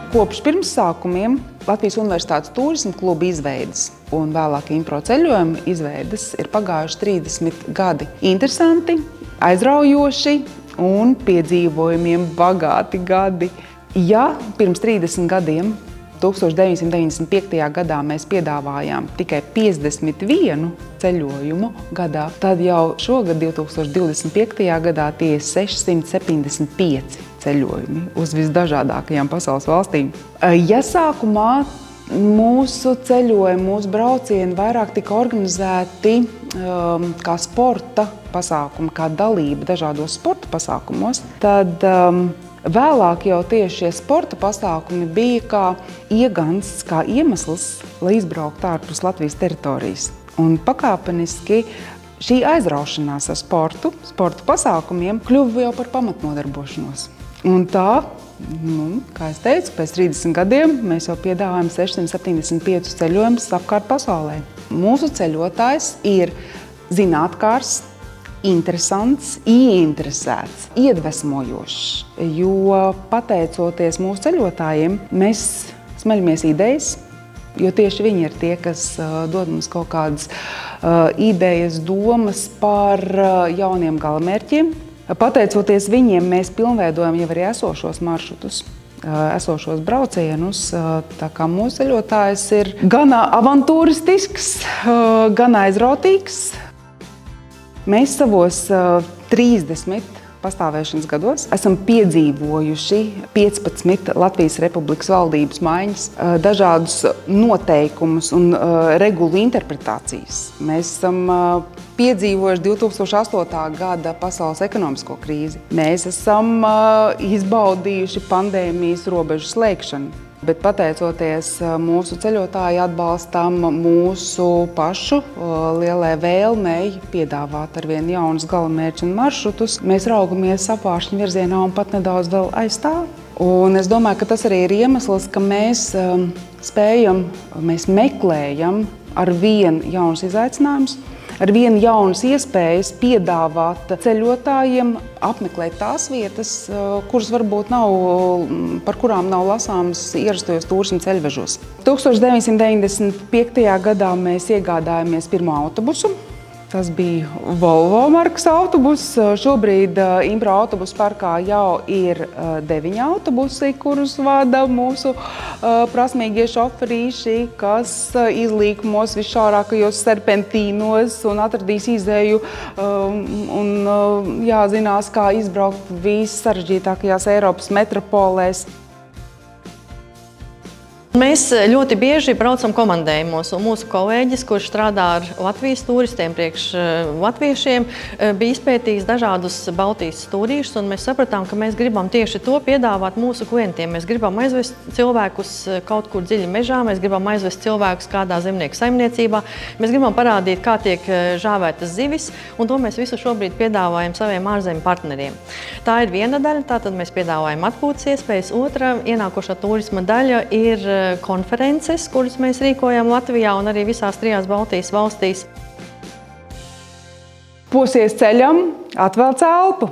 Kopš pirmsākumiem Latvijas Universitātes turisma kluba izveides un vēlāk Impro ceļojuma izveides ir pagājuši 30 gadi. Interesanti, aizraujoši un piedzīvojumiem bagāti gadi. Ja pirms 30 gadiem, 1995. gadā, mēs piedāvājām tikai 51 ceļojumu gadā, tad jau šogad, 2025. gadā, tie ir 675 ceļojumi uz visdažādākajām pasaules valstīm. Ja sākumā mūsu ceļojumi, mūsu braucieni vairāk tika organizēti kā sporta pasākumi, kā dalība dažādos sporta pasākumos, tad vēlāk jau tieši šie sporta pasākumi bija kā iegansts, kā iemesls, lai izbrauktu ārpus Latvijas teritorijas. Un pakāpeniski šī aizraušanās ar sporta pasākumiem kļuva jau par pamatnodarbošanos. Un tā, kā es teicu, pēc 30 gadiem mēs jau piedāvājam 675 ceļojumus apkārt pasaulē. Mūsu ceļotājs ir zinātkārs, interesants, ieinteresēts, iedvesmojošs, jo pateicoties mūsu ceļotājiem, mēs smeļamies idejas, jo tieši viņi ir tie, kas dod mums kaut kādas idejas, domas par jauniem galamērķiem. Pateicoties viņiem, mēs pilnveidojam jau arī esošos maršrutus, esošos braucienus. Tā kā mūsu ceļotājs ir gan avantūristisks, gan aizrautīgs. Mēs savos 30 pastāvēšanas gados esam piedzīvojuši 15 Latvijas Republikas valdības maiņas, dažādus noteikumus un regulu interpretācijas. Mēs esam piedzīvojuši 2008. gada pasaules ekonomisko krīzi. Mēs esam izbaudījuši pandēmijas robežu slēgšanu. Bet pateicoties mūsu ceļotāju atbalstam, mūsu pašu lielai vēlmei piedāvāt arvien jaunus galamērķus un maršrutus, mēs raugamies apvāršņu virzienā un pat nedaudz vēl aiz tā. Un es domāju, ka tas arī ir iemesls, ka mēs meklējam arvien jaunus izaicinājumus, arvien jaunas iespējas piedāvāt ceļotājiem apmeklēt tās vietas, kuras varbūt par kurām nav lasāmas ierastajos turisma ceļvežos. 1995. gadā mēs iegādājāmies pirmo autobusu. Tas bija Volvo markas autobuss. Šobrīd Impro autobusu parkā jau ir 9 autobusi, kurus vada mūsu prasmīgie šoferīši, kas izlīkumos visšaurākajos serpentīnos un atradīs izēju un zinās, kā izbraukt vissarežģītākajās Eiropas metropolēs. Mēs ļoti bieži braucam komandējumos, un mūsu kolēģis, kurš strādā ar Latvijas turistiem priekš latviešiem, bija izpētījis dažādus Baltijas stūrīšus, un mēs sapratām, ka mēs gribam tieši to piedāvāt mūsu klientiem. Mēs gribam aizvest cilvēkus kaut kur dziļi mežā, mēs gribam aizvest cilvēkus kādā zemnieku saimniecībā, mēs gribam parādīt, kā tiek žāvētas zivis, un to mēs visu šobrīd piedāvājam saviem ārzemju partneriem. Tā ir viena daļa, tātad mēs piedāvājam atpūtas iespējas. Otra ienākošā turisma daļa ir konferences, kuras mēs rīkojam Latvijā un arī visās 3 Baltijas valstīs. Posies ceļam, atvelc elpu!